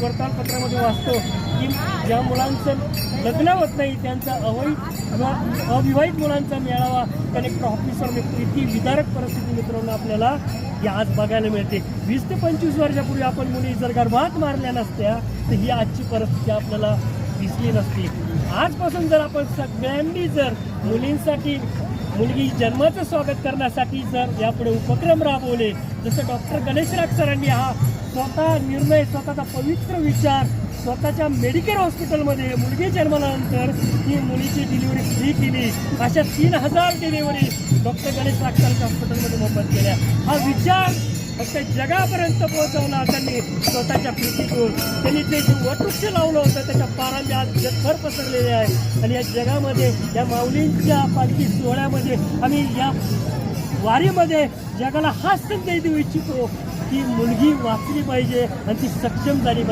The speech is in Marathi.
वर्तमानपत्रामध्ये वाचतो की ज्या मुलांचं लग्न होत नाही त्यांचा अविवाहित मुलांचा मेळावा कलेक्टर ऑफिसरने किती विदारक परिस्थिती मित्रांनो आपल्याला ही आज बघायला मिळते. 20 ते 25 वर्षापूर्वी आपण मुली जर गर्भात मारल्या नसत्या तर ही आजची परिस्थिती आपल्याला दिसली नसती. आजपासून जर आपण सगळ्यांनी जर मुलींसाठी मुलगी जन्माचं स्वागत करण्यासाठी जर यापुढे उपक्रम राबवले, जसं डॉक्टर गणेश राग सरांनी हा स्वतः निर्णय, स्वतःचा पवित्र विचार स्वतःच्या मेडिकल हॉस्पिटलमध्ये मुलगी जन्मानंतर ही मुलीची डिलिव्हरी फ्री केली. अशा 3000 डिलिव्हरी डॉक्टर गणेश राग सरांच्या हॉस्पिटलमध्ये मोफत केल्या. हा विचार फक्त जगापर्यंत पोहोचवला त्यांनी स्वतःच्या कृतीतून. त्यांनी जे वटवृक्ष लावलं होतं त्याच्या पारांनी आज जगभर पसरलेले आहे. आणि या जगामध्ये या माऊलींच्या पालखी सोहळ्यामध्ये आम्ही या वारीमध्ये जगाला हा संदेश देऊ इच्छितो की मुलगी वाचली पाहिजे आणि ती सक्षम झाली पाहिजे.